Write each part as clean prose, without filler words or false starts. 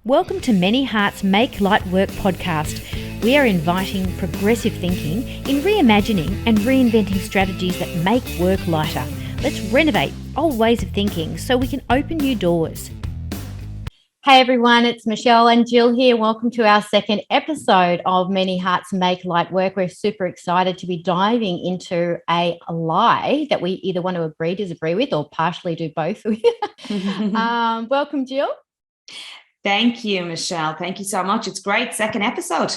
Welcome to Many Hearts Make Light Work podcast. We are inviting progressive thinking in reimagining and reinventing strategies that make work lighter. Let's renovate old ways of thinking so we can open new doors. Hey everyone, it's Michelle and Gill here. Welcome to our second episode of Many Hearts Make Light Work. We're super excited to be diving into a lie that we either want to agree, disagree with, or partially do both with. Welcome, Gill. Thank you, Michelle. Thank you so much. It's great. Second episode.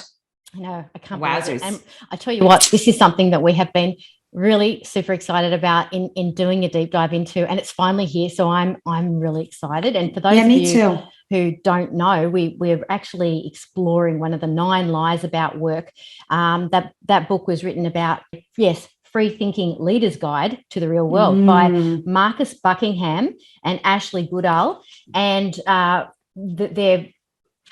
I know. I can't Wowzers. believe it. And I tell you what, this is something that we have been really super excited about in doing a deep dive into, and it's finally here. So I'm really excited. And for those of you who don't know, we're actually exploring one of the 9 lies about work. That book was written about, Free Thinking Leader's Guide to the Real World by Marcus Buckingham and Ashley Goodall. And they're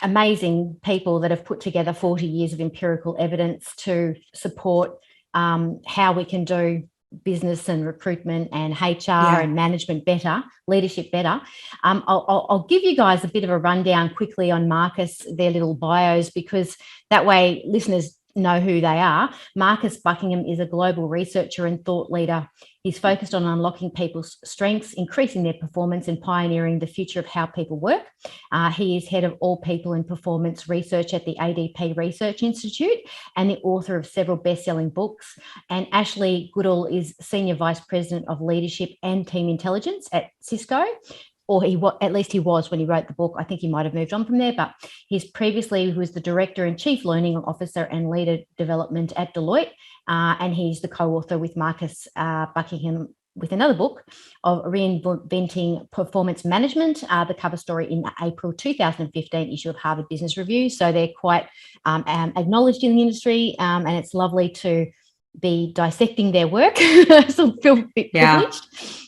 amazing people that have put together 40 years of empirical evidence to support how we can do business and recruitment and HR and management better, leadership better. I'll give you guys a bit of a rundown quickly on Marcus, their little bios, because that way listeners know who they are. Marcus Buckingham is a global researcher and thought leader. He's focused on unlocking people's strengths, increasing their performance, and pioneering the future of how people work. He is head of all people and performance research at the ADP Research Institute and the author of several best-selling books. And Ashley Goodall is senior vice president of leadership and team intelligence at Cisco. Or he was when he wrote the book. I think he might have moved on from there, but he was the director and chief learning officer and leader development at Deloitte. And he's the co-author with Marcus Buckingham with another book of Reinventing Performance Management, the cover story in the April 2015 issue of Harvard Business Review. So they're quite acknowledged in the industry, and it's lovely to be dissecting their work. So I feel a bit privileged.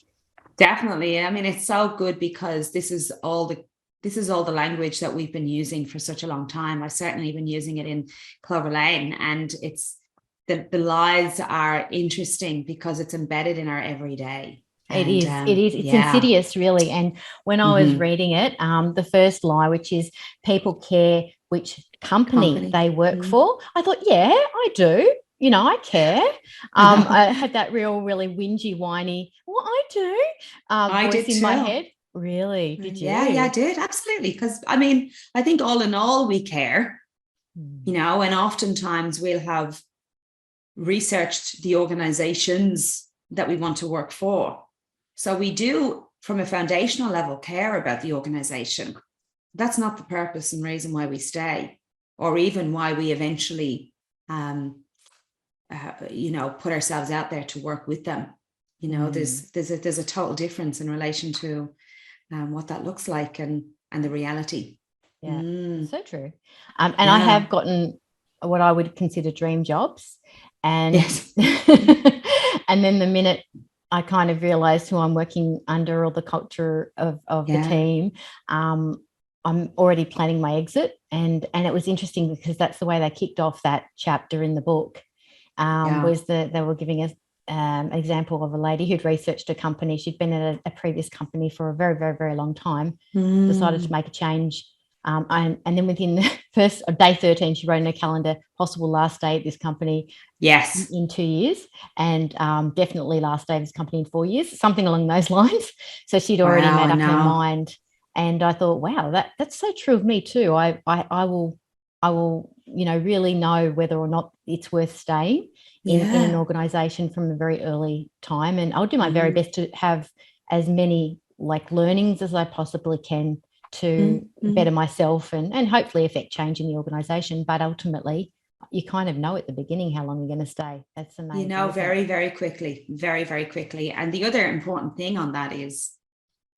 Definitely. I mean, it's so good because this is all the language that we've been using for such a long time. I've certainly been using it in Clover Lane, and it's the lies are interesting because it's embedded in our everyday. It is. It's insidious, really. And when I was reading it, the first lie, which is people care which company they work for, I thought, yeah, I do. You know, I care. I had that really whingy, whiny, well, I do I voice did in too. my head. Really? Did you? Yeah, I did. Absolutely. Because, I mean, I think all in all, we care, you know, and oftentimes we'll have researched the organizations that we want to work for. So we do, from a foundational level, care about the organization. That's not the purpose and reason why we stay, or even why we eventually put ourselves out there to work with them. You know, there's a total difference in relation to what that looks like and the reality. Yeah, so true. And I have gotten what I would consider dream jobs, and and then the minute I kind of realized who I'm working under or the culture of the team, I'm already planning my exit. And it was interesting because that's the way they kicked off that chapter in the book. Was that they were giving us an example of a lady who'd researched a company. She'd been at a previous company for a very, very, very long time, decided to make a change. And then within the first day 13, she wrote in her calendar, possible last day at this company in 2 years, and definitely last day of this company in 4 years, something along those lines. So she'd already made up her mind. And I thought, wow, that's so true of me too. I will, really know whether or not it's worth staying in an organisation from a very early time. And I'll do my very best to have as many learnings as I possibly can to better myself and hopefully affect change in the organisation. But ultimately, you kind of know at the beginning how long you're going to stay. That's amazing. You know, very, very quickly, very, very quickly. And the other important thing on that is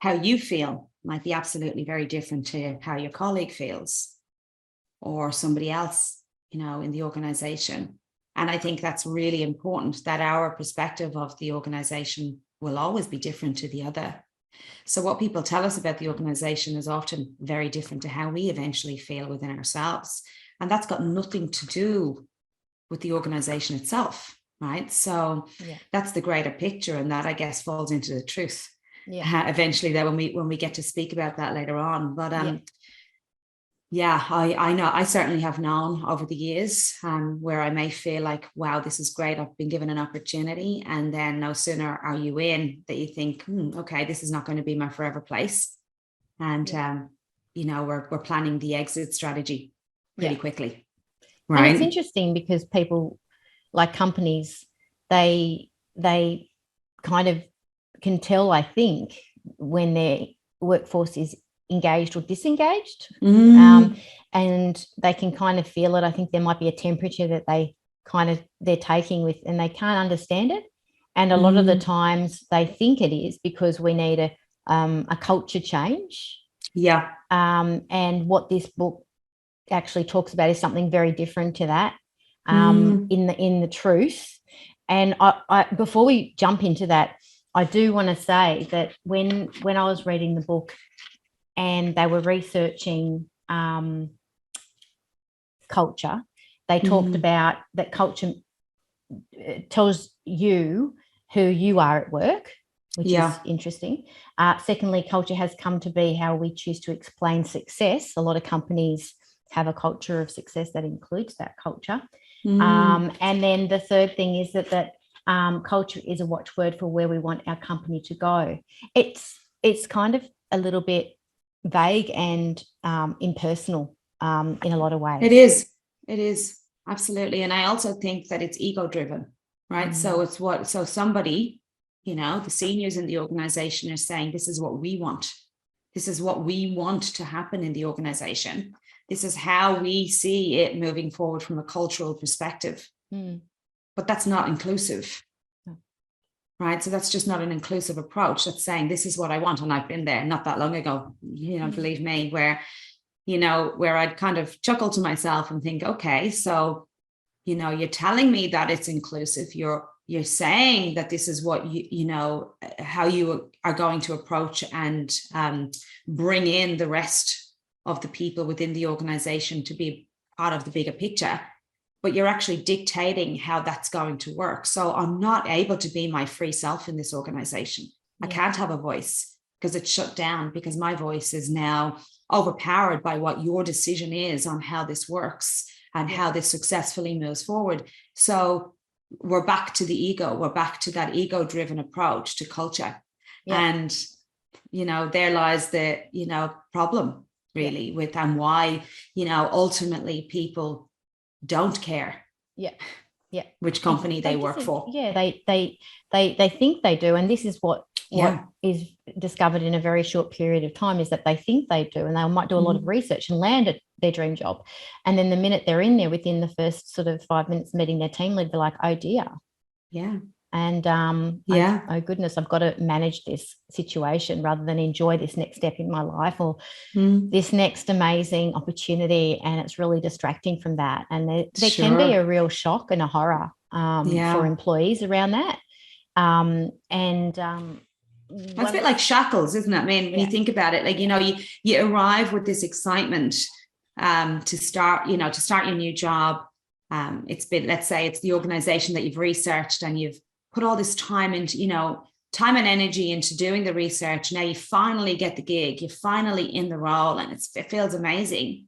how you feel might be absolutely very different to how your colleague feels or somebody else, in the organization. And I think that's really important, that our perspective of the organization will always be different to the other. So what people tell us about the organization is often very different to how we eventually feel within ourselves. And that's got nothing to do with the organization itself, right? So that's the greater picture, and that, I guess, falls into the truth. Eventually, that when we get to speak about that later on. But Yeah, I know. I certainly have known over the years where I may feel like, wow, this is great. I've been given an opportunity. And then no sooner are you in that you think, okay, this is not going to be my forever place. And, we're planning the exit strategy pretty quickly. Right. And it's interesting because people, like companies, they kind of can tell, I think, when their workforce is engaged or disengaged, and they can kind of feel it. I think there might be a temperature that they're taking with, and they can't understand it. And a lot of the times they think it is because we need a culture change. Yeah. And what this book actually talks about is something very different to that, in the truth. And I before we jump into that, I do want to say that when I was reading the book and they were researching culture, they talked about that culture tells you who you are at work, which is interesting. Secondly, culture has come to be how we choose to explain success. A lot of companies have a culture of success that includes that culture. And then the third thing is that culture is a watchword for where we want our company to go. It's kind of a little bit vague and impersonal in a lot of ways. It is absolutely. And I also think that it's ego driven, right? So so somebody, the seniors in the organization are saying, this is what we want. This is what we want to happen in the organization. This is how we see it moving forward from a cultural perspective. But that's not inclusive, right? So that's just not an inclusive approach. That's saying, this is what I want. And I've been there not that long ago, believe me, where I'd kind of chuckle to myself and think, okay, so, you're telling me that it's inclusive. You're saying that this is what how you are going to approach and bring in the rest of the people within the organization to be part of the bigger picture, but you're actually dictating how that's going to work. So I'm not able to be my free self in this organization. I can't have a voice because it's shut down, because my voice is now overpowered by what your decision is on how this works and how this successfully moves forward. So we're back to the ego. We're back to that ego-driven approach to culture. And, there lies the, problem really with, and why, ultimately people don't care which company they work for. They think they do. And this is what is discovered in a very short period of time, is that they think they do, and they might do a lot of research and land at their dream job. And then the minute they're in there, within the first sort of 5 minutes meeting their team lead, they're like, oh dear. And oh goodness, I've got to manage this situation rather than enjoy this next step in my life or this next amazing opportunity. And it's really distracting from that. And there can be a real shock and a horror for employees around that. That's a bit like shackles, isn't it? I mean, when you think about it, like, you arrive with this excitement to start your new job. It's been, let's say it's the organization that you've researched and you've put all this time into, time and energy into doing the research. Now you finally get the gig, you're finally in the role, and it feels amazing.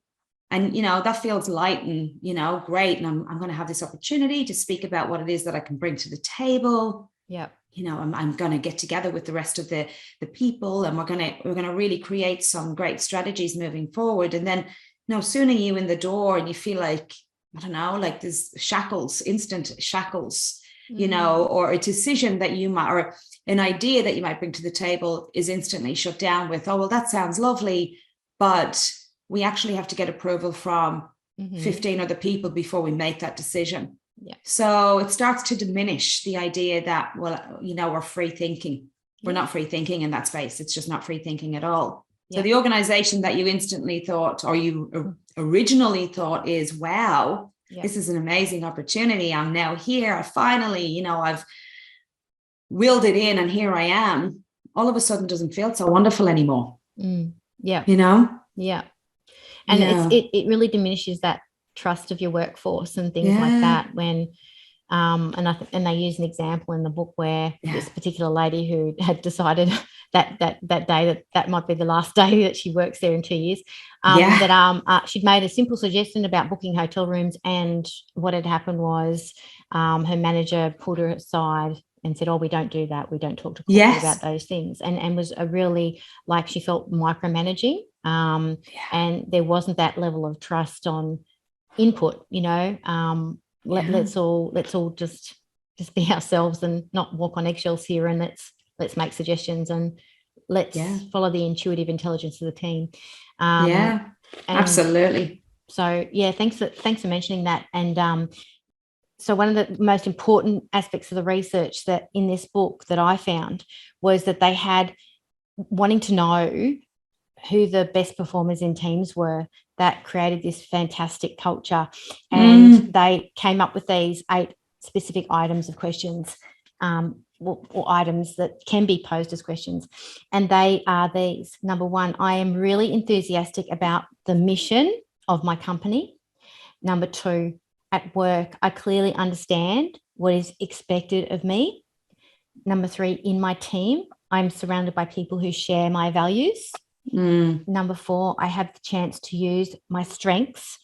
And, that feels light and, great. And I'm going to have this opportunity to speak about what it is that I can bring to the table. I'm going to get together with the rest of the people, and we're going to really create some great strategies moving forward. And then no sooner you in the door and you feel like, I don't know, like there's shackles, instant shackles, or a decision that you might, or an idea that you might bring to the table is instantly shut down with, oh, well, that sounds lovely, but we actually have to get approval from 15 other people before we make that decision. So it starts to diminish the idea that, well, we're free thinking. We're not free thinking in that space. It's just not free thinking at all. So the organization that you instantly thought, or you originally thought, is, wow, this is an amazing opportunity. I'm now here. I finally, I've willed it in and here I am. All of a sudden doesn't feel so wonderful anymore. And it really diminishes that trust of your workforce and things like that when and they use an example in the book where this particular lady who had decided that day that might be the last day that she works there in 2 years. She'd made a simple suggestion about booking hotel rooms, and what had happened was her manager pulled her aside and said, "Oh, we don't do that. We don't talk to corporate about those things," and was a really, like, she felt micromanaging, and there wasn't that level of trust on input. Let's all just be ourselves and not walk on eggshells here, and let's make suggestions, and let's follow the intuitive intelligence of the team. Absolutely. So thanks for mentioning that. And so one of the most important aspects of the research that in this book that I found was that they had wanting to know who the best performers in teams were that created this fantastic culture. And they came up with these 8 specific items of questions, or items that can be posed as questions. And they are these. Number 1, I am really enthusiastic about the mission of my company. Number 2, at work, I clearly understand what is expected of me. Number 3, in my team, I'm surrounded by people who share my values. Number 4, I have the chance to use my strengths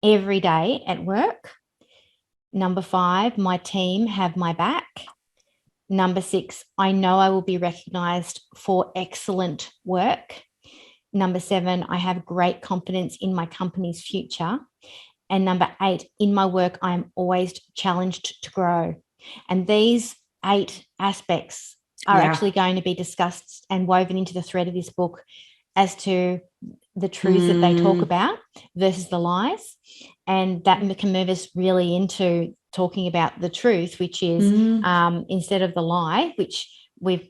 every day at work. Number 5, my team have my back. Number 6, I know I will be recognised for excellent work. Number 7, I have great confidence in my company's future. And number 8, in my work, I am always challenged to grow. And these 8 aspects are actually going to be discussed and woven into the thread of this book as to the truths that they talk about versus the lies. And that can move us really into talking about the truth, which is instead of the lie, which we've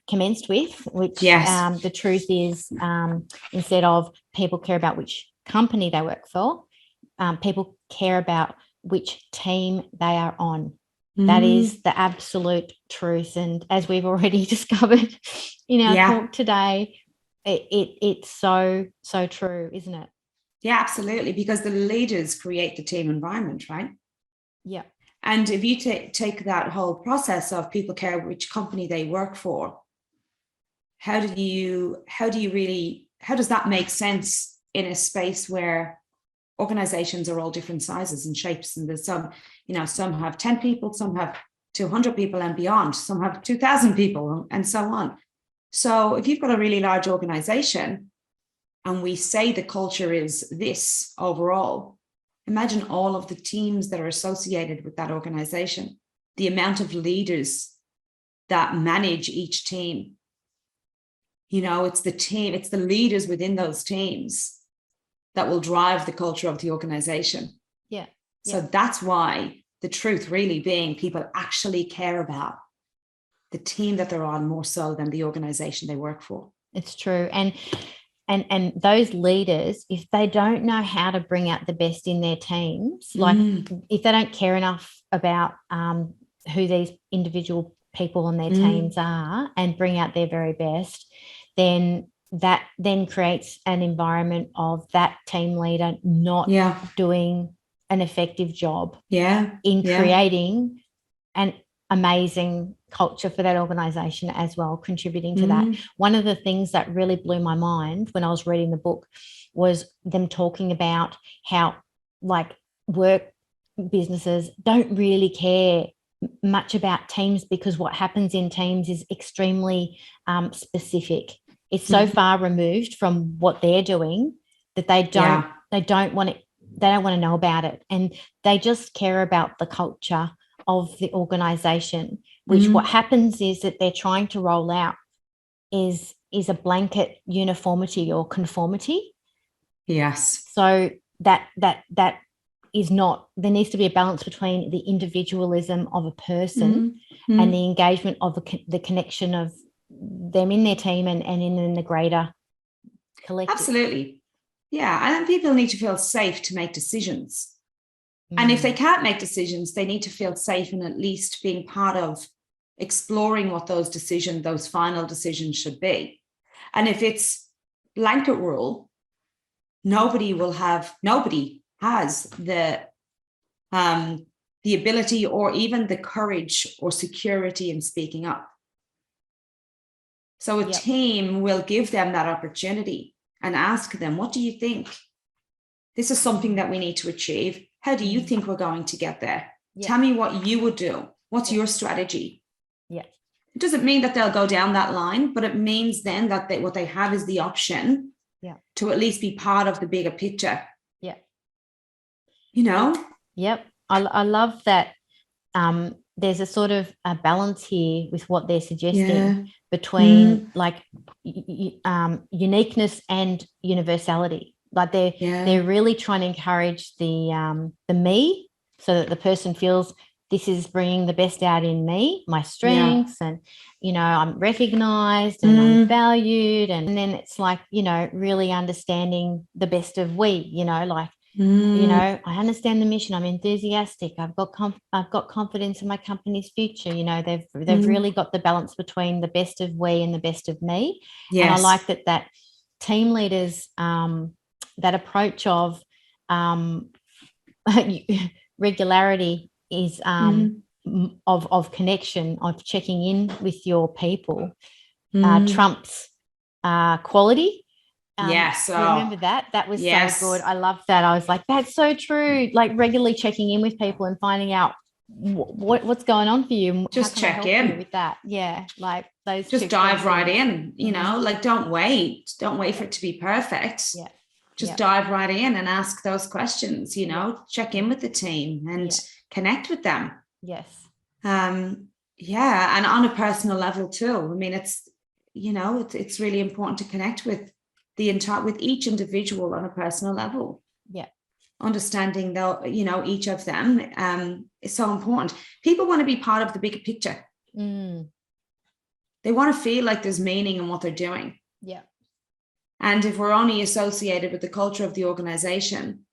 commenced with, which the truth is instead of people care about which company they work for, people care about which team they are on. That is the absolute truth. And as we've already discovered in our talk today, it's so true, isn't it? Yeah, absolutely. Because the leaders create the team environment, right? Yeah. And if you take that whole process of people care which company they work for, how does that make sense in a space where organizations are all different sizes and shapes, and there's some have 10 people, some have 200 people and beyond, some have 2,000 people, and so on. So if you've got a really large organization and we say the culture is this overall, imagine all of the teams that are associated with that organization, the amount of leaders that manage each team. It's the team, it's the leaders within those teams that will drive the culture of the organization. Yeah. So that's why the truth really being people actually care about the team that they're on more so than the organization they work for. It's true. And those leaders, if they don't know how to bring out the best in their teams, like if they don't care enough about who these individual people on their teams are and bring out their very best, then that then creates an environment of that team leader not doing an effective job in creating an amazing culture for that organization as well, contributing to that. One of the things that really blew my mind when I was reading the book was them talking about how, like, work businesses don't really care much about teams because what happens in teams is extremely specific. It's so far removed from what they're doing that they don't want to know about it, and they just care about the culture of the organization, which what happens is that they're trying to roll out is a blanket uniformity or conformity. Yes. So that is not, there needs to be a balance between the individualism of a person and the engagement of the connection of them in their team and in the greater collective. Absolutely. Yeah. And then people need to feel safe to make decisions. And if they can't make decisions, they need to feel safe in at least being part of exploring what those final decisions should be. And if it's blanket rule, nobody has the ability or even the courage or security in speaking up. So a team will give them that opportunity and ask them, what do you think? This is something that we need to achieve. How do you think we're going to get there? Tell me what you would do. What's your strategy? Yeah. It doesn't mean that they'll go down that line, but it means then that what they have is the option to at least be part of the bigger picture. Yeah. You know? Yep. I love that. There's a sort of a balance here with what they're suggesting between like uniqueness and universality. Like they're really trying to encourage the me, so that the person feels this is bringing the best out in me, my strengths, and, you know, I'm recognized and I'm valued. And then it's like, you know, really understanding the best of we, you know, like, you know, I understand the mission. I'm enthusiastic. I've got confidence in my company's future. You know, they've really got the balance between the best of we and the best of me. Yes. And I like that team leaders, that approach of regularity is of connection, of checking in with your people, trumps quality. Yes. Remember that was so good. I love that. I was like, that's so true. Like regularly checking in with people and finding out what's going on for you. Just check in with that. Yeah. Like those. Just dive right in, you know, like don't wait for it to be perfect. Yeah. Just dive right in and ask those questions, you know, check in with the team and connect with them. Yes. And on a personal level too. I mean, it's, you know, it's really important to connect with with each individual on a personal level. Yeah. Understanding though, you know, each of them is so important. People want to be part of the bigger picture. They want to feel like there's meaning in what they're doing. Yeah. And if we're only associated with the culture of the organization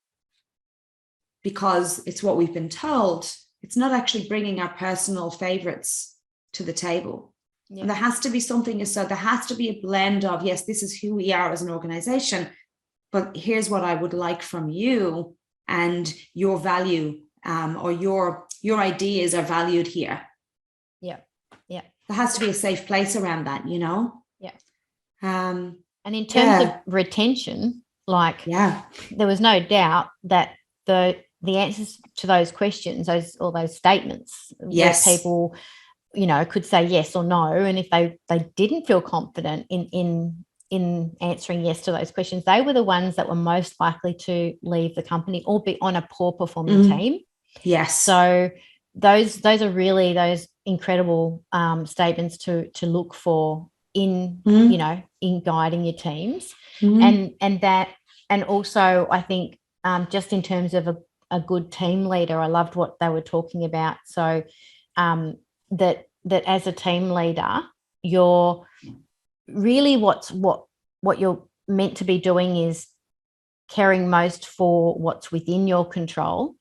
because it's what we've been told, it's not actually bringing our personal favorites to the table. Yeah. And there has to be something, so there has to be a blend of, yes, this is who we are as an organization, but here's what I would like from you, and your value or your ideas are valued here. Yeah. Yeah. There has to be a safe place around that, you know? Yeah. And in terms of retention, like there was no doubt that the answers to those questions, those statements, where people, you know, could say yes or no, and if they didn't feel confident in answering yes to those questions, they were the ones that were most likely to leave the company or be on a poor performing team. Yes. So those are really those incredible statements to look for in you know, in guiding your teams. And also I think just in terms of a good team leader, I loved what they were talking about. So that as a team leader, you're really what you're meant to be doing is caring most for what's within your control.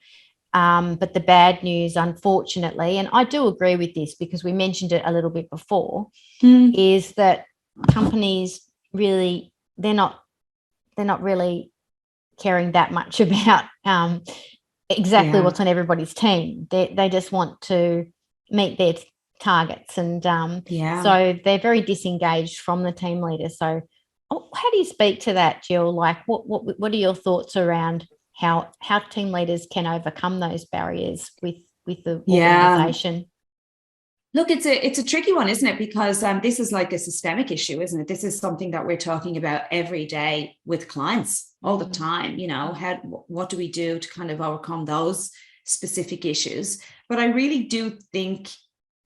But the bad news, unfortunately, and I do agree with this because we mentioned it a little bit before, is that companies really, they're not really caring that much about exactly what's on everybody's team. They just want to meet their targets, and so they're very disengaged from the team leader. So how do you speak to that, Gill? Like what are your thoughts around how team leaders can overcome those barriers with the organization? Look, it's a tricky one, isn't it? Because this is like a systemic issue, isn't it? This is something that we're talking about every day with clients all the time. You know, what do we do to kind of overcome those specific issues? But I really do think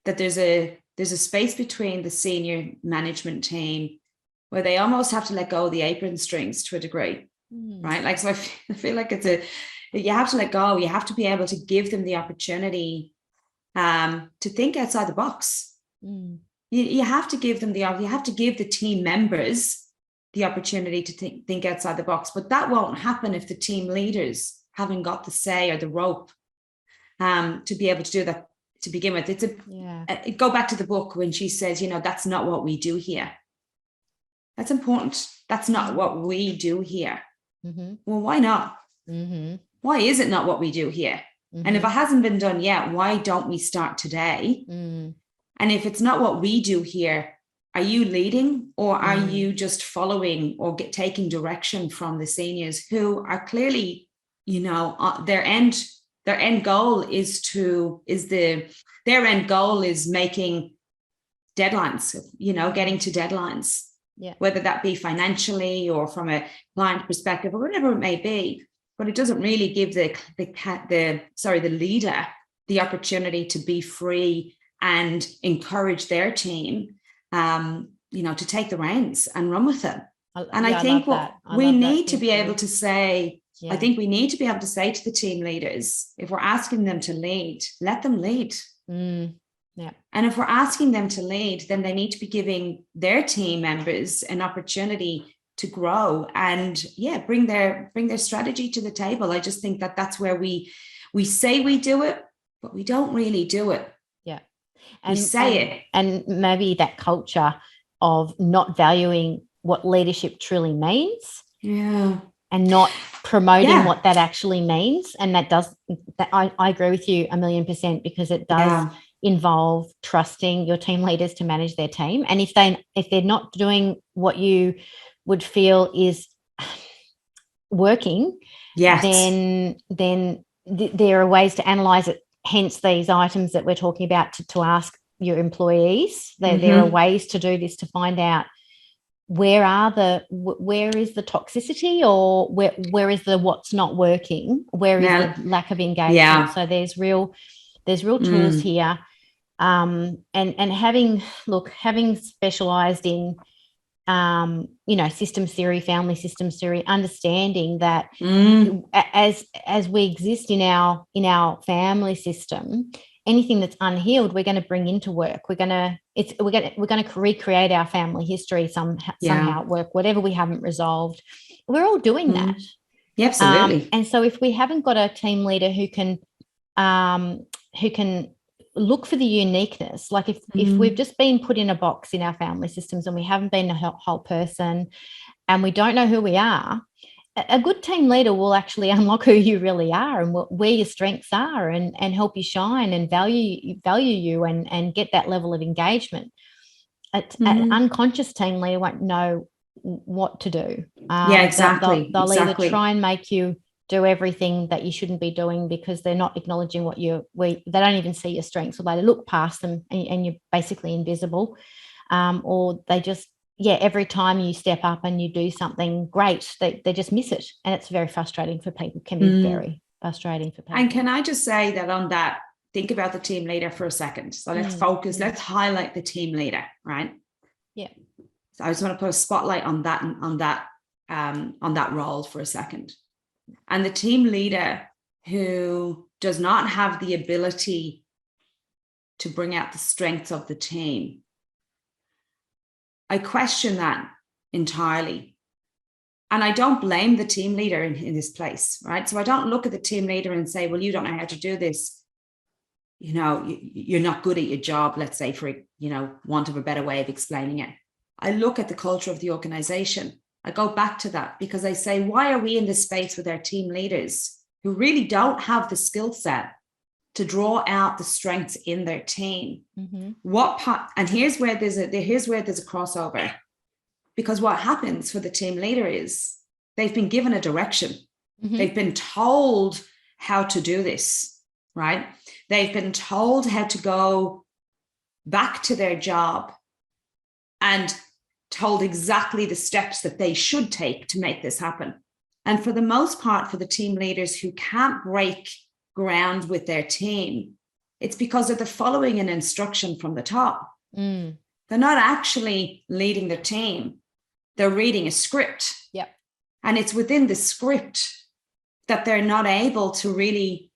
that there's a space between the senior management team where they almost have to let go of the apron strings to a degree, right? Like, so I feel like you have to let go. You have to be able to give them the opportunity to think outside the box. You have to give them you have to give the team members the opportunity to think outside the box, but that won't happen if the team leaders haven't got the say or the rope to be able to do that to begin with. Go back to the book when she says, you know, that's not what we do here. That's important. That's not what we do here. Well, why not? Why is it not what we do here? And if it hasn't been done yet, why don't we start today? And if it's not what we do here, are you leading, or are you just following or taking direction from the seniors who are clearly, their end goal is making deadlines, getting to deadlines, whether that be financially or from a client perspective or whatever it may be. But it doesn't really give the leader the opportunity to be free and encourage their team, to take the reins and run with it. I think we need to be able to say to the team leaders, if we're asking them to lead, let them lead. Yeah. And if we're asking them to lead, then they need to be giving their team members an opportunity to grow and bring their strategy to the table. I just think that that's where we say we do it, but we don't really do it. Yeah. And we say it. And maybe that culture of not valuing what leadership truly means. Yeah. And not promoting what that actually means. And I agree with you 1,000,000%, because it does involve trusting your team leaders to manage their team. And if they're not doing what you would feel is working, then there are ways to analyze it. Hence these items that we're talking about to ask your employees. There are ways to do this, to find out where is the toxicity, or where is the what's not working, where is the lack of engagement. So there's real tools here. And having specialized in systems theory, family systems theory, understanding that as we exist in our family system, anything that's unhealed, we're going to bring into work. We're going to recreate our family history somehow at work, whatever we haven't resolved. We're all doing that. Yeah, absolutely. And so if we haven't got a team leader who can look for the uniqueness, like if we've just been put in a box in our family systems and we haven't been a whole person and we don't know who we are, a good team leader will actually unlock who you really are and where your strengths are, and help you shine and value you and get that level of engagement. An unconscious team leader won't know what to do. Exactly. They'll either try and make you do everything that you shouldn't be doing because they're not acknowledging they don't even see your strengths, or they look past them and you're basically invisible, or they just every time you step up and you do something great, they just miss it, and it's very frustrating for people. Can be very frustrating for people. And can I just say that on that, think about the team leader for a second. So let's focus, let's highlight the team leader, right? Yeah. So I just want to put a spotlight on that role for a second. And the team leader who does not have the ability to bring out the strengths of the team, I question that entirely. And I don't blame the team leader in this place, right? So I don't look at the team leader and say, well, you don't know how to do this. You're not good at your job, let's say, for, want of a better way of explaining it. I look at the culture of the organization. I go back to that because I say, why are we in this space with our team leaders who really don't have the skill set to draw out the strengths in their team? And here's where there's a crossover, because what happens for the team leader is they've been given a direction. They've been told how to do this, right? They've been told how to go back to their job and told exactly the steps that they should take to make this happen. And for the most part, for the team leaders who can't break ground with their team, it's because they're following an instruction from the top. They're not actually leading their team. They're reading a script. Yep. And it's within the script that they're not able to really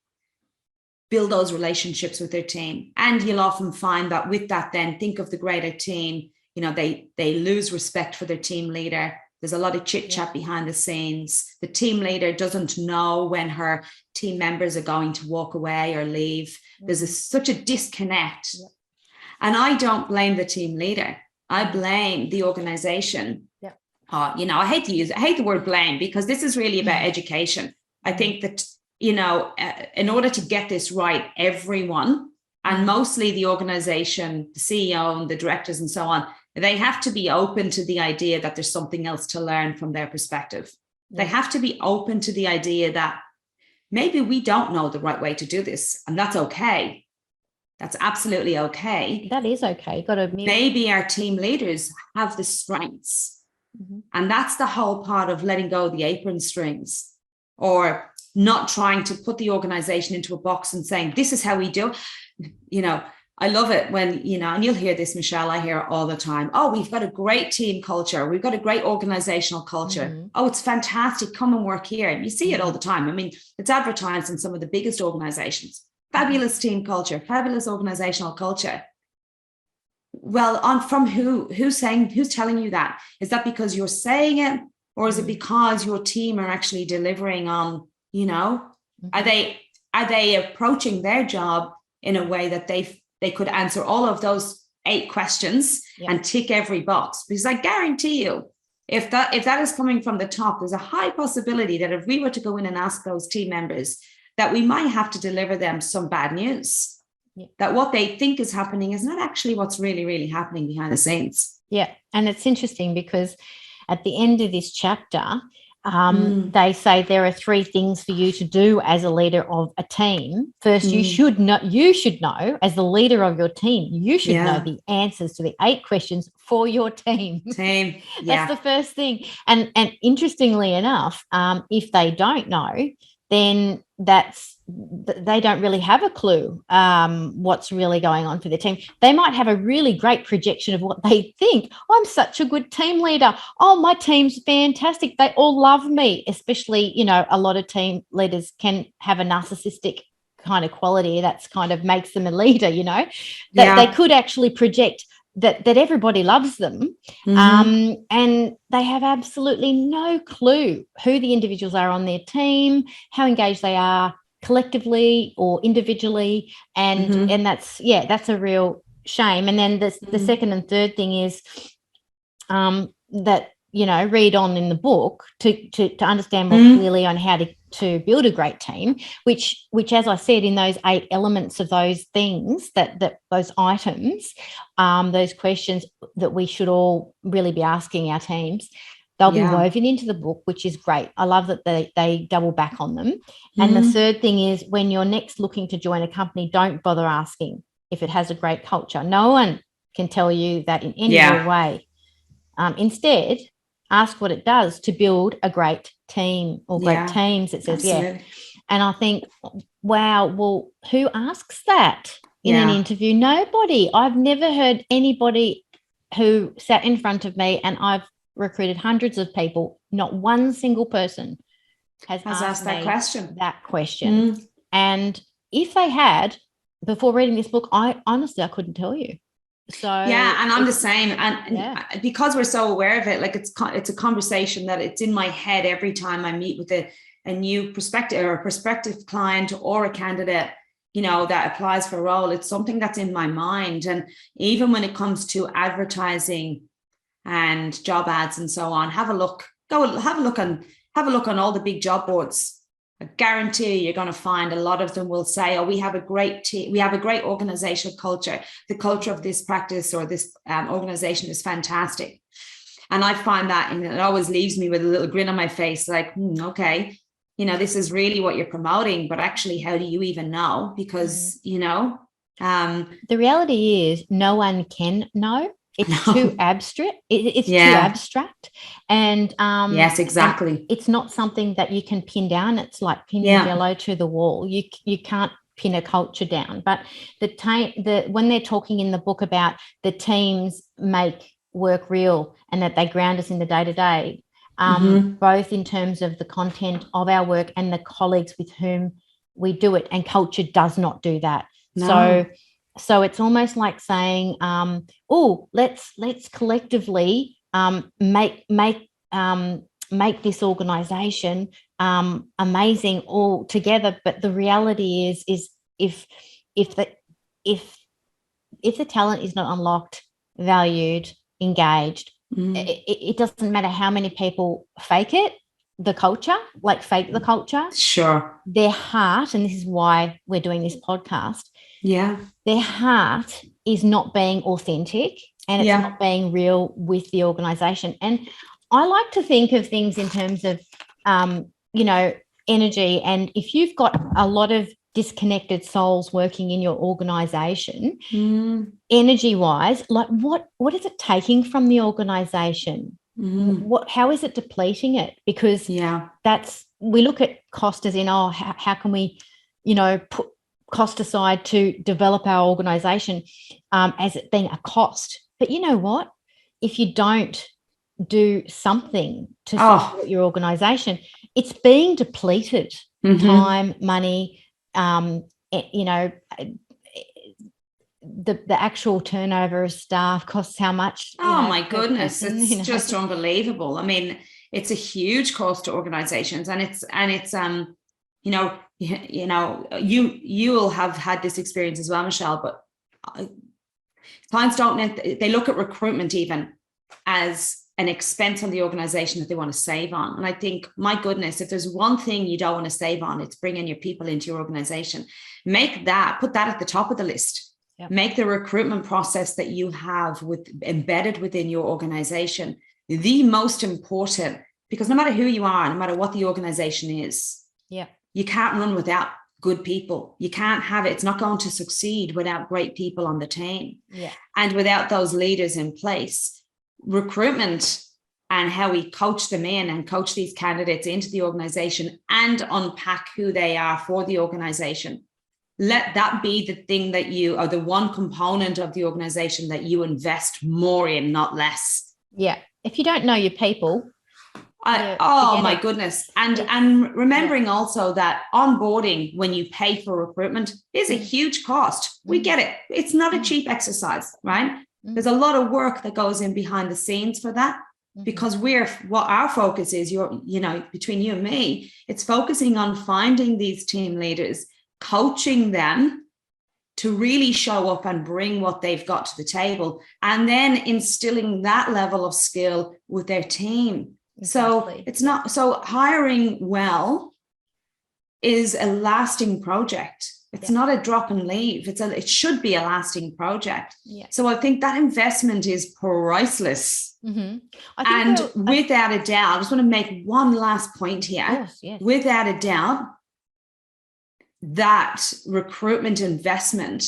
build those relationships with their team. And you'll often find that with that, then think of the greater team, they lose respect for their team leader. There's a lot of chit chat behind the scenes. The team leader doesn't know when her team members are going to walk away or leave. There's such a disconnect. Yep. And I don't blame the team leader. I blame the organization. Yep. I hate the word blame, because this is really about education. I think that, in order to get this right, everyone, and mostly the organization, the CEO and the directors and so on, They have to be open to the idea that there's something else to learn from their perspective. They have to be open to the idea that maybe we don't know the right way to do this, and that's okay. That's absolutely okay. That is okay. Got to admit. Maybe our team leaders have the strengths, and that's the whole part of letting go of the apron strings, or not trying to put the organization into a box and saying, this is how we do. You know, I love it when, you know, and you'll hear this, Michelle, I hear it all the time. Oh, we've got a great team culture. We've got a great organizational culture. Oh, it's fantastic. Come and work here. And you see it all the time. I mean, it's advertised in some of the biggest organizations. Fabulous team culture, fabulous organizational culture. Well, from who's telling you that? Is that because you're saying it, or is it because your team are actually delivering on, you know, are they approaching their job in a way that they could answer all of those 8 questions and tick every box? Because I guarantee you, if that is coming from the top, there's a high possibility that if we were to go in and ask those team members, that we might have to deliver them some bad news, that what they think is happening is not actually what's really, really happening behind the scenes. Yeah. And it's interesting because at the end of this chapter, they say there are 3 things for you to do as a leader of a team. First, you should know as the leader of your team, you should know the answers to the 8 questions for your team. That's the first thing. And interestingly enough, if they don't know, then they don't really have a clue what's really going on for their team. They might have a really great projection of what they think. Oh, I'm such a good team leader. Oh, my team's fantastic. They all love me, especially, you know, a lot of team leaders can have a narcissistic kind of quality that's kind of makes them a leader, you know, that they could actually project that everybody loves them, and they have absolutely no clue who the individuals are on their team, how engaged they are collectively or individually, and that's a real shame. And then the second and third thing is that, you know, read on in the book to understand more clearly on how to build a great team, which as I said, in those 8 elements of those things, that those items, those questions that we should all really be asking our teams, they'll be woven into the book, which is great. I love that they double back on them. And the third thing is, when you're next looking to join a company, don't bother asking if it has a great culture. No one can tell you that in any real way. Instead, ask what it does to build a great team or great teams, it says. Absolutely. And I think, wow, well, who asks that in an interview? Nobody. I've never heard anybody who sat in front of me, and I've recruited hundreds of people, not one single person has asked that question. And if they had, before reading this book, I couldn't tell you. So and I'm the same, and because we're so aware of it, like it's a conversation that it's in my head every time I meet with a new prospective or a prospective client or a candidate, you know, that applies for a role. It's something that's in my mind. And even when it comes to advertising and job ads and so on, have a look on all the big job boards. I guarantee you're going to find a lot of them will say, oh, we have a great team, we have a great organizational culture. The culture of this practice or this organization is fantastic. And I find that, and it always leaves me with a little grin on my face, like, okay, you know, this is really what you're promoting, but actually, how do you even know? Because, you know, the reality is no one can know. It's too abstract. It's too abstract. And yes, exactly. And it's not something that you can pin down. It's like pinning yellow to the wall. You can't pin a culture down. But when they're talking in the book about the teams make work real and that they ground us in the day-to-day, both in terms of the content of our work and the colleagues with whom we do it. And culture does not do that. No. So it's almost like saying, let's collectively make this organization amazing all together. But the reality is if the talent is not unlocked, valued, engaged, it doesn't matter how many people fake the culture. Sure. Their heart, and this is why we're doing this podcast. Yeah. Their heart is not being authentic. and it's not being real with the organization. And I like to think of things in terms of, energy. And if you've got a lot of disconnected souls working in your organization, energy wise, like what is it taking from the organization? How is it depleting it? Because we look at cost as in, how can we, put cost aside to develop our organization as it being a cost. But you know what? If you don't do something to support your organization, it's being depleted. Time, money, the actual turnover of staff costs how much. My goodness, it's just unbelievable. I mean, it's a huge cost to organizations, and it's you will have had this experience as well, Michelle, but clients they look at recruitment even as an expense on the organization that they want to save on. And I think, my goodness, if there's one thing you don't want to save on, it's bringing your people into your organization. Put that at the top of the list. Yep. Make the recruitment process that you have embedded within your organization the most important, because no matter who you are, no matter what the organization is, you can't run without good people. You can't have it. It's not going to succeed without great people on the team. And without those leaders in place. Recruitment and how we coach them in and coach these candidates into the organization and unpack who they are for the organization. Let that be the thing that you are, the one component of the organization that you invest more in, not less. Yeah. If you don't know your people. My goodness. And remembering also that onboarding, when you pay for recruitment, is a huge cost. We get it. It's not a cheap exercise, right? There's a lot of work that goes in behind the scenes for that, because what our focus is, between you and me, it's focusing on finding these team leaders, coaching them to really show up and bring what they've got to the table, and then instilling that level of skill with their team. Exactly. So hiring well is a lasting project. It's not a drop and leave. It should be a lasting project. Yeah. So I think that investment is priceless. Without a doubt, I just want to make one last point here. Yes. Without a doubt, that recruitment investment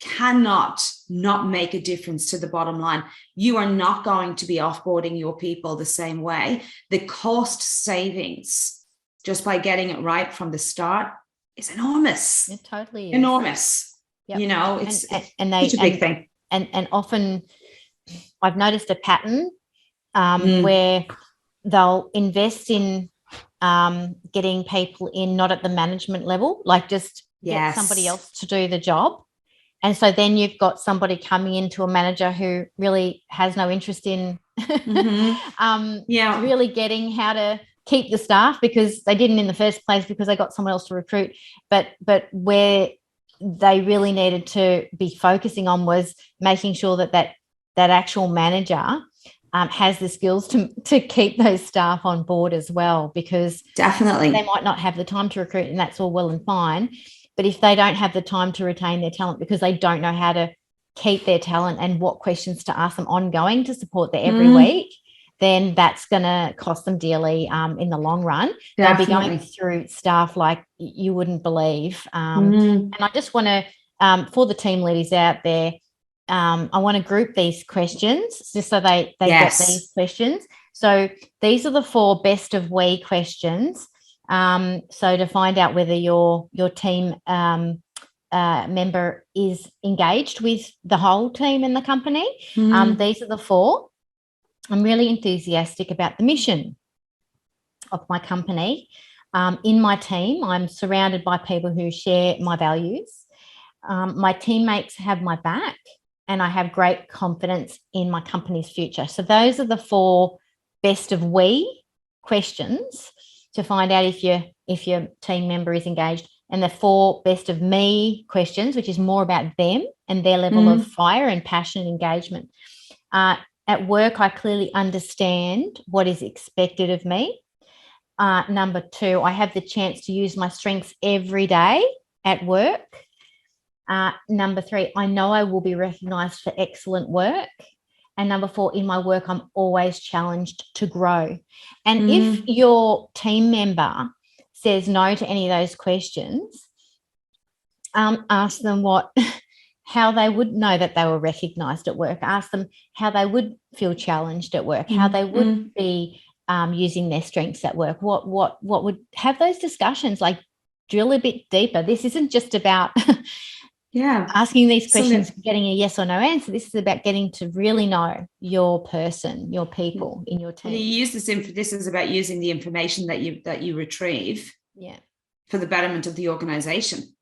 cannot not make a difference to the bottom line. You are not going to be offboarding your people the same way. The cost savings just by getting it right from the start is enormous. It totally is. Enormous. Yep. It's such a big thing. And often I've noticed a pattern where they'll invest in getting people in, not at the management level, like just get somebody else to do the job. And so then you've got somebody coming into a manager who really has no interest in really getting how to keep the staff, because they didn't in the first place because they got someone else to recruit. But where they really needed to be focusing on was making sure that actual manager has the skills to keep those staff on board as well, because definitely they might not have the time to recruit, and that's all well and fine. But if they don't have the time to retain their talent because they don't know how to keep their talent and what questions to ask them ongoing to support them every week, then that's going to cost them dearly in the long run. Definitely. They'll be going through stuff like you wouldn't believe. And I just want to, for the team leaders out there, I want to group these questions just so they get these questions. So these are the 4 best of we questions. So to find out whether your team member is engaged with the whole team in the company, these are the 4. I'm really enthusiastic about the mission of my company. In my team, I'm surrounded by people who share my values. My teammates have my back, and I have great confidence in my company's future. So those are the 4 best of we questions to find out if your team member is engaged, and the 4 best of me questions, which is more about them and their level of fire and passion and engagement. At work, I clearly understand what is expected of me. Number 2, I have the chance to use my strengths every day at work. Number 3, I know I will be recognized for excellent work. And number 4, in my work, I'm always challenged to grow. And if your team member says no to any of those questions, ask them how they would know that they were recognized at work. Ask them how they would feel challenged at work, how they would be using their strengths at work. What would have those discussions, like drill a bit deeper. This isn't just about asking these questions, getting a yes or no answer. This is about getting to really know your person, your people in your team. Well, you use this is about using the information that you retrieve for the betterment of the organization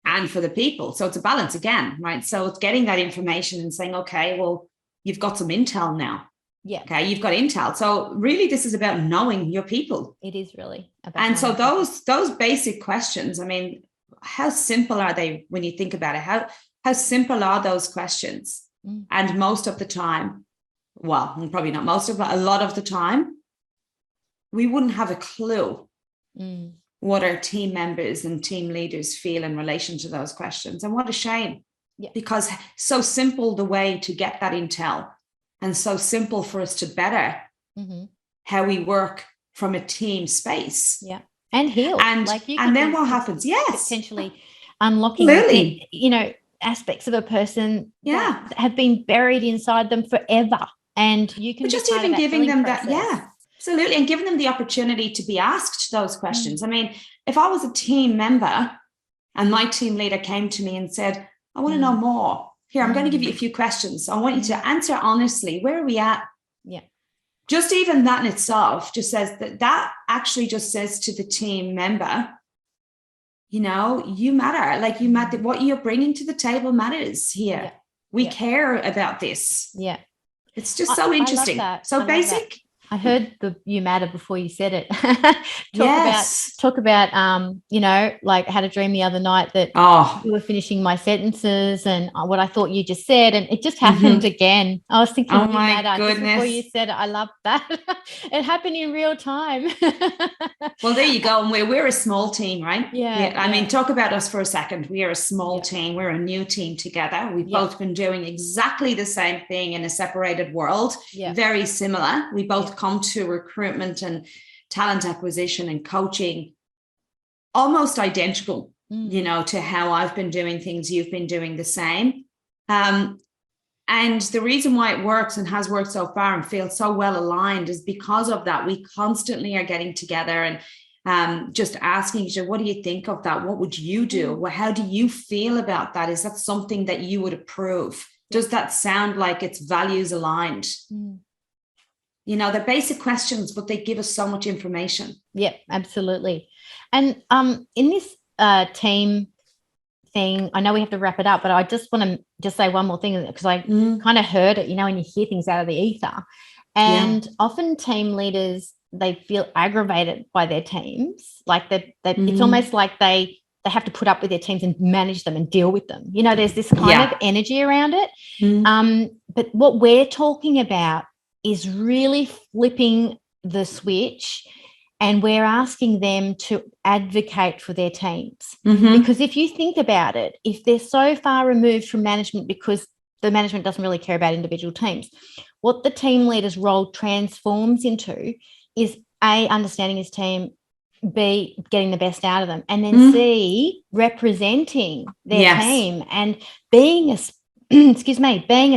and for the people. So it's a balance again, right? So it's getting that information and saying, okay, well, you've got some intel now. Yeah. Okay, you've got intel. So really, this is about knowing your people. It is really about. And so those basic questions, I mean, how simple are they when you think about it? How simple are those questions? And most of the time, well, probably not most of it, a lot of the time, we wouldn't have a clue what our team members and team leaders feel in relation to those questions. And what a shame, because so simple the way to get that intel, and so simple for us to better how we work from a team space. Yeah. And heal. And, and then what happens? Yes. Potentially unlocking, aspects of a person that have been buried inside them forever. And you can just even giving them that. Yeah, absolutely. And giving them the opportunity to be asked those questions. I mean, if I was a team member and my team leader came to me and said, I want to know more. Here, I'm going to give you a few questions. I want you to answer honestly. Where are we at? Yeah. Just even that in itself just says that actually just says to the team member, you matter. Like, you matter. What you're bringing to the table matters here. Yeah. We care about this. Yeah. It's just so interesting. So basic. I heard the you matter before you said it. Talk about like I had a dream the other night that you were finishing my sentences and what I thought you just said, and it just happened again. I was thinking, you matter just before you said it. I love that. It happened in real time. Well, there you go. And we're a small team, right? Yeah. I mean, talk about us for a second. We are a small team. We're a new team together. We've both been doing exactly the same thing in a separated world. Yeah. Very similar. We both come to recruitment and talent acquisition and coaching almost identical, to how I've been doing things. You've been doing the same. And the reason why it works and has worked so far and feels so well aligned is because of that. We constantly are getting together and just asking each other, what do you think of that? What would you do? Well, how do you feel about that? Is that something that you would approve? Does that sound like it's values aligned? They're basic questions, but they give us so much information. Yep, absolutely. And in this team thing, I know we have to wrap it up, but I just want to just say one more thing, because I kind of heard it, when you hear things out of the ether. And often team leaders, they feel aggravated by their teams. Like that it's almost like they have to put up with their teams and manage them and deal with them. There's this kind of energy around it. But what we're talking about is really flipping the switch, and we're asking them to advocate for their teams. Because if you think about it, if they're so far removed from management because the management doesn't really care about individual teams, what the team leader's role transforms into is A, understanding his team, B, getting the best out of them, and then C, representing their team and being a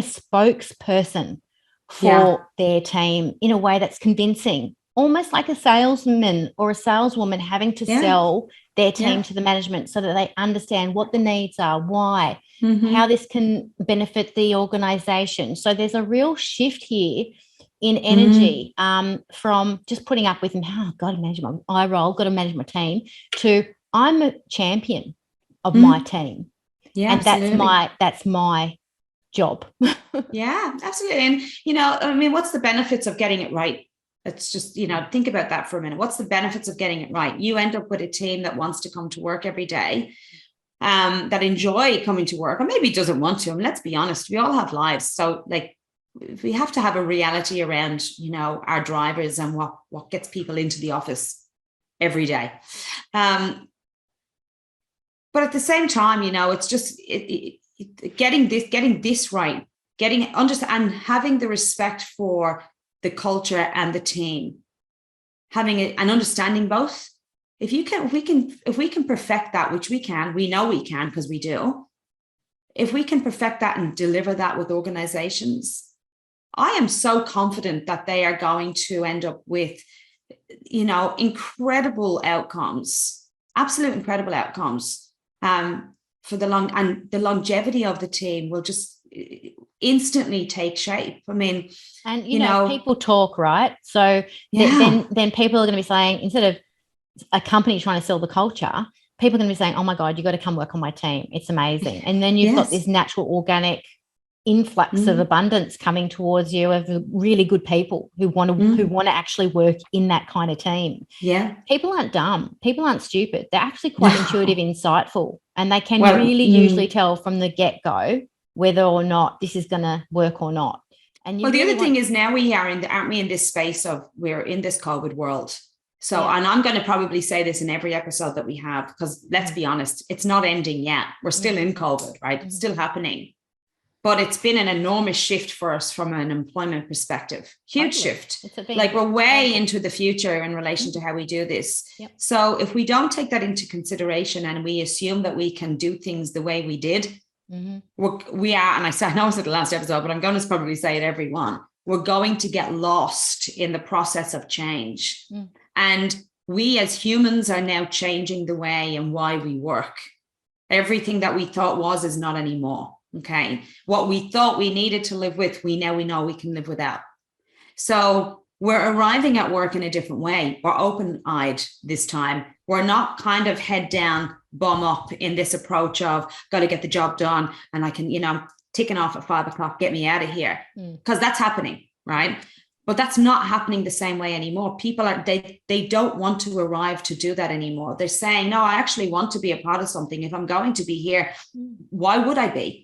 spokesperson for their team in a way that's convincing, almost like a salesman or a saleswoman having to sell their team to the management so that they understand what the needs are, why, how this can benefit the organization. So there's a real shift here in energy from just putting up with them, got to manage my role, got to manage my team, to I'm a champion of my team. Yeah, and absolutely. that's my job. Yeah, absolutely. And what's the benefits of getting it right? It's just, think about that for a minute. What's the benefits of getting it right? You end up with a team that wants to come to work every day, that enjoy coming to work, or maybe doesn't want to. Let's be honest, we all have lives. So we have to have a reality around, our drivers and what gets people into the office every day. But at the same time, it's just getting this right, and having the respect for the culture and the team, having it and understanding both. If we can perfect that, which we know we can because we do. If we can perfect that and deliver that with organizations, I am so confident that they are going to end up with, incredible outcomes, absolute incredible outcomes. For the longevity of the team will just instantly take shape. I mean, and people talk, right? So then people are going to be saying, instead of a company trying to sell the culture, people are going to be saying, oh my God, you got to come work on my team. It's amazing. And then you've got this natural organic influx of abundance coming towards you of really good people who want to actually work in that kind of team. Yeah. People aren't dumb. People aren't stupid. They're actually quite intuitive, insightful, and they can really usually tell from the get-go whether or not this is going to work or not. And the other thing is, now aren't we in this space of, we're in this COVID world. So, and I'm going to probably say this in every episode that we have, because let's be honest, it's not ending yet. We're still in COVID, right? It's still happening. But it's been an enormous shift for us from an employment perspective. Huge shift. Like, we're way into the future in relation to how we do this. Yep. So if we don't take that into consideration and we assume that we can do things the way we did, we are, and I know it's at the last episode, but I'm going to probably say it every one, we're going to get lost in the process of change. And we as humans are now changing the way and why we work. Everything that we thought is not anymore. Okay. What we thought we needed to live with, we know we can live without. So we're arriving at work in a different way. We're open-eyed this time. We're not kind of head down, bum up in this approach of got to get the job done. And I can, ticking off at 5 o'clock, get me out of here. Because that's happening, right? But that's not happening the same way anymore. People they don't want to arrive to do that anymore. They're saying, no, I actually want to be a part of something. If I'm going to be here, why would I be?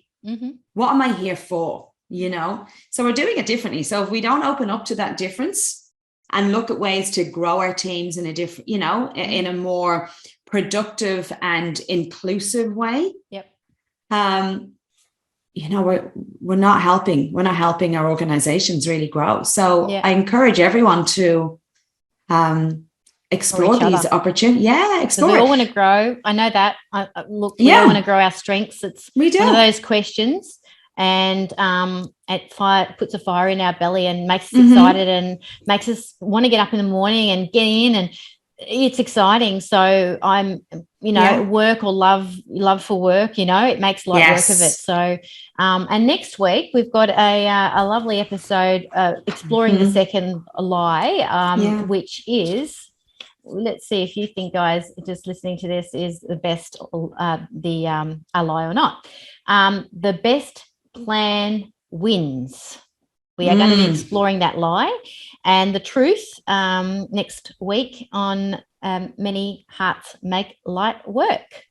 What am I here for? So we're doing it differently. So if we don't open up to that difference and look at ways to grow our teams in a different, in a more productive and inclusive way, we're not helping our organizations really grow. So I encourage everyone to explore these opportunities. Explore. We all want to grow. I know that. We all want to grow our strengths. We do. One of those questions, and it puts a fire in our belly and makes us excited and makes us want to get up in the morning and get in, and it's exciting. So I'm, work or love for work, it makes light work of it. So, and next week we've got a lovely episode exploring the second lie, which is, let's see if you think, guys, just listening to this is the best, a lie or not. The best plan wins. We are going to be exploring that lie and the truth next week on Many Hearts Make Light Work.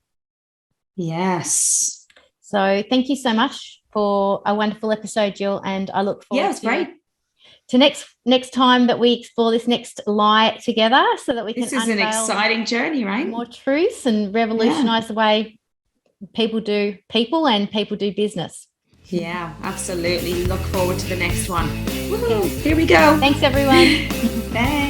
Yes. So thank you so much for a wonderful episode, Gill, and I look forward to next time that we explore this next lie together, so that we can unveil an exciting journey, right? More truths and revolutionize the way people do people and people do business. Yeah, absolutely. Look forward to the next one. Woo-hoo. Here we go. Thanks, everyone. Thanks.